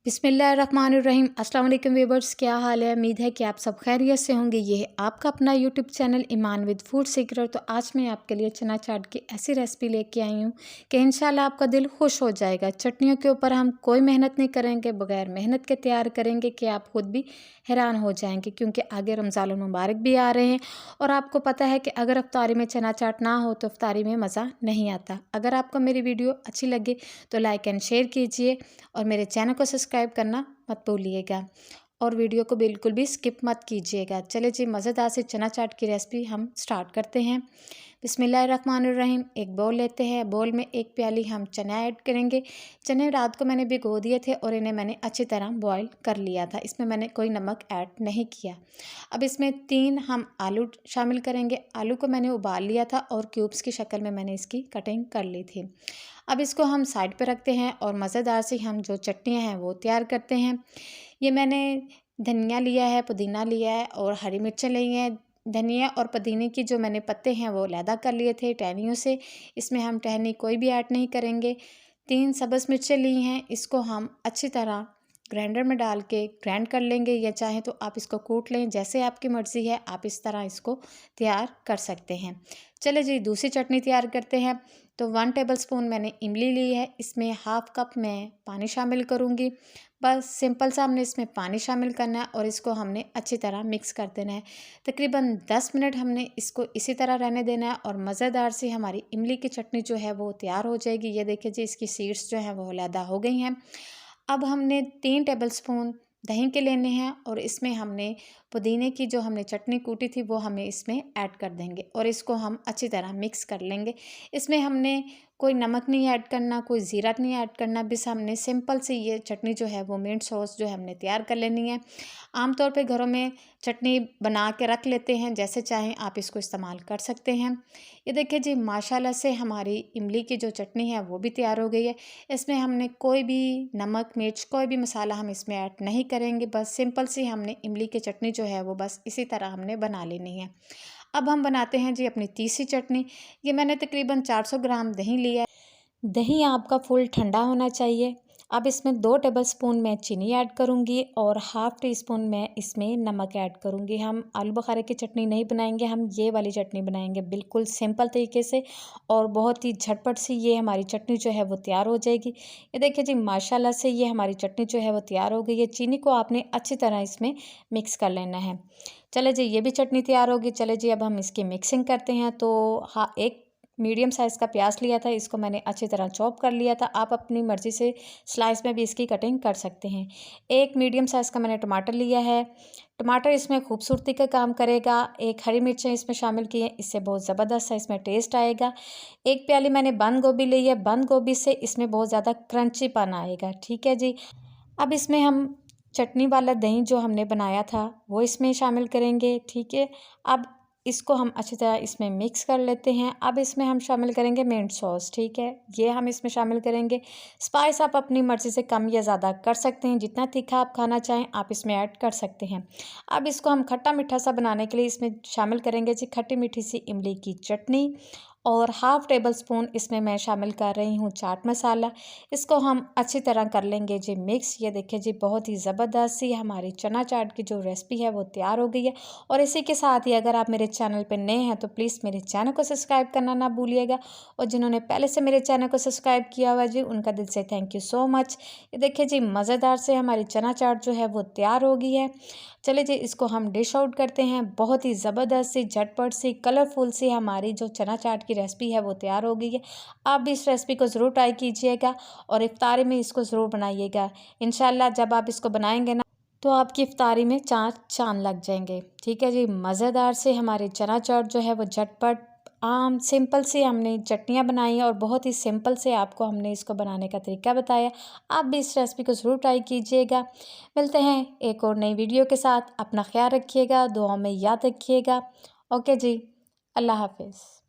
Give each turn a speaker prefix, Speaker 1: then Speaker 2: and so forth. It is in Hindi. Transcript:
Speaker 1: बिस्मिल्लाहिर्रहमानिर्रहीम। अस्सलाम वालेकुम व्यूअर्स, क्या हाल है? उम्मीद है कि आप सब खैरियत से होंगे। ये है आपका अपना YouTube channel Iman with food secret. तो आज मैं आपके लिए चना चाट की ऐसी रेसिपी लेके आई हूँ कि इंशाल्लाह आपका दिल खुश हो जाएगा। चटनियों के ऊपर हम कोई मेहनत नहीं करेंगे, बगैर मेहनत के तैयार करेंगे कि आप खुद भी हैरान हो जाएंगे, क्योंकि आगे रमज़ानुल मुबारक भी आ रहे हैं और आपको पता है कि अगर इफ्तारी में चना चाट ना हो तो इफ्तारी में मज़ा नहीं आता। अगर आपको मेरी वीडियो अच्छी लगे तो लाइक एंड शेयर कीजिए और मेरे चैनल को सब्सक्राइब करना मत भूलिएगा और वीडियो को बिल्कुल भी स्किप मत कीजिएगा। चले जी, मज़ेदार से चना चाट की रेसिपी हम स्टार्ट करते हैं। बिस्मिल्लाहिर्रहमानिर्रहीम। एक बाउल लेते हैं, बाउल में एक प्याली हम चना ऐड करेंगे। चने रात को मैंने भिगो दिए थे और इन्हें मैंने अच्छी तरह बॉईल कर लिया था। इसमें मैंने कोई नमक ऐड नहीं किया। अब इसमें 3 हम आलू शामिल करेंगे। आलू को मैंने उबाल लिया था और क्यूब्स की शक्ल में मैंने इसकी कटिंग कर ली थी। अब इसको हम साइड पे रखते हैं और मज़ेदार सी हम जो चटनियाँ हैं वो तैयार करते हैं। ये मैंने धनिया लिया है, पुदीना लिया है और हरी मिर्चें ली हैं। धनिया और पुदीने की जो मैंने पत्ते हैं वो अलहदा कर लिए थे टहनियों से। इसमें हम टहनी कोई भी ऐड नहीं करेंगे। 3 सब्ज़ मिर्चें ली हैं, इसको हम अच्छी तरह ग्राइंडर में डाल के ग्राइंड कर लेंगे, या चाहे तो आप इसको कूट लें, जैसे आपकी मर्ज़ी है आप इस तरह इसको तैयार कर सकते हैं। चले जी, दूसरी चटनी तैयार करते हैं। तो 1 टेबलस्पून मैंने इमली ली है, इसमें हाफ़ कप मैं पानी शामिल करूँगी। बस सिंपल सा हमने इसमें पानी शामिल करना है और इसको हमने अच्छी तरह मिक्स कर देना है। तकरीबन 10 मिनट हमने इसको इसी तरह रहने देना है और मज़ेदार सी हमारी इमली की चटनी जो है वो तैयार हो जाएगी। ये देखिए जी, इसकी सीड्स जो हैं वो अलहदा हो गई हैं। अब हमने 3 टेबलस्पून दही के लेने हैं और इसमें हमने पुदीने की जो हमने चटनी कूटी थी वो हमें इसमें ऐड कर देंगे और इसको हम अच्छी तरह मिक्स कर लेंगे। इसमें हमने कोई नमक नहीं ऐड करना, कोई ज़ीरा नहीं ऐड करना, बस हमने सिंपल सी ये चटनी जो है वो मिंट सॉस जो है हमने तैयार कर लेनी है। आमतौर पे घरों में चटनी बना के रख लेते हैं, जैसे चाहें आप इसको इस्तेमाल कर सकते हैं। ये देखिए जी, माशाल्लाह से हमारी इमली की जो चटनी है वो भी तैयार हो गई है। इसमें हमने कोई भी नमक, मिर्च, कोई भी मसाला हम इसमें ऐड नहीं करेंगे। बस सिंपल सी हमने इमली की चटनी जो है वो बस इसी तरह हमने बना लेनी है। अब हम बनाते हैं जी अपनी तीसरी चटनी। ये मैंने तकरीबन 400 ग्राम दही लिया है। दही आपका फुल ठंडा होना चाहिए। अब इसमें 2 टेबलस्पून मैं चीनी ऐड करूंगी और हाफ़ टी स्पून मैं इसमें नमक ऐड करूंगी। हम आलू बुखारे की चटनी नहीं बनाएंगे, हम ये वाली चटनी बनाएंगे बिल्कुल सिंपल तरीके से और बहुत ही झटपट सी ये हमारी चटनी जो है वो तैयार हो जाएगी। ये देखिए जी, माशाल्लाह से ये हमारी चटनी जो है वो तैयार हो गई है। चीनी को आपने अच्छी तरह इसमें मिक्स कर लेना है। चले जी, ये भी चटनी तैयार होगी। चले जी, अब हम इसकी मिक्सिंग करते हैं। तो हाँ, एक मीडियम साइज़ का प्याज लिया था, इसको मैंने अच्छी तरह चॉप कर लिया था। आप अपनी मर्ज़ी से स्लाइस में भी इसकी कटिंग कर सकते हैं। एक मीडियम साइज़ का मैंने टमाटर लिया है। टमाटर इसमें खूबसूरती का काम करेगा। एक हरी मिर्चें इसमें शामिल की हैं, इससे बहुत ज़बरदस्त सा इसमें टेस्ट आएगा। एक प्याली मैंने बंद गोभी ली है। बंद गोभी से इसमें बहुत ज़्यादा क्रंचीपन आएगा। ठीक है जी। अब इसमें हम चटनी वाला दही जो हमने बनाया था वो इसमें शामिल करेंगे। ठीक है। अब इसको हम अच्छी तरह इसमें मिक्स कर लेते हैं। अब इसमें हम शामिल करेंगे मिंट सॉस। ठीक है, ये हम इसमें शामिल करेंगे। स्पाइस आप अपनी मर्ज़ी से कम या ज़्यादा कर सकते हैं, जितना तीखा आप खाना चाहें आप इसमें ऐड कर सकते हैं। अब इसको हम खट्टा मीठा सा बनाने के लिए इसमें शामिल करेंगे जी खट्टी मीठी सी इमली की चटनी और हाफ़ टेबल स्पून इसमें मैं शामिल कर रही हूँ चाट मसाला। इसको हम अच्छी तरह कर लेंगे जी मिक्स। ये देखिए जी, बहुत ही ज़बरदस्त सी हमारी चना चाट की जो रेसिपी है वो तैयार हो गई है। और इसी के साथ ही अगर आप मेरे चैनल पर नए हैं तो प्लीज़ मेरे चैनल को सब्सक्राइब करना ना भूलिएगा और जिन्होंने पहले से मेरे चैनल को सब्सक्राइब किया हुआ जी, उनका दिल से थैंक यू सो मच। ये देखिए जी, मज़ेदार से हमारी चना चाट जो है वो तैयार हो गई है। चलिए जी, इसको हम डिश आउट करते हैं। बहुत ही ज़बरदस्त सी, झटपट सी, कलरफुल सी हमारी जो चना चाट की रेसिपी है वो तैयार हो गई है। आप भी इस रेसिपी को ज़रूर ट्राई कीजिएगा और इफ्तारी में इसको ज़रूर बनाइएगा। इंशाल्लाह जब आप इसको बनाएंगे ना तो आपकी इफ्तारी में चार चाँद लग जाएंगे। ठीक है जी, मज़ेदार से हमारी चना चाट जो है वो झटपट आम सिंपल से हमने चटनियाँ बनाई हैं और बहुत ही सिंपल से आपको हमने इसको बनाने का तरीका बताया। आप भी इस रेसिपी को ज़रूर ट्राई कीजिएगा। मिलते हैं एक और नई वीडियो के साथ। अपना ख्याल रखिएगा, दुआओं में याद रखिएगा। ओके जी, अल्लाह हाफ़िज़।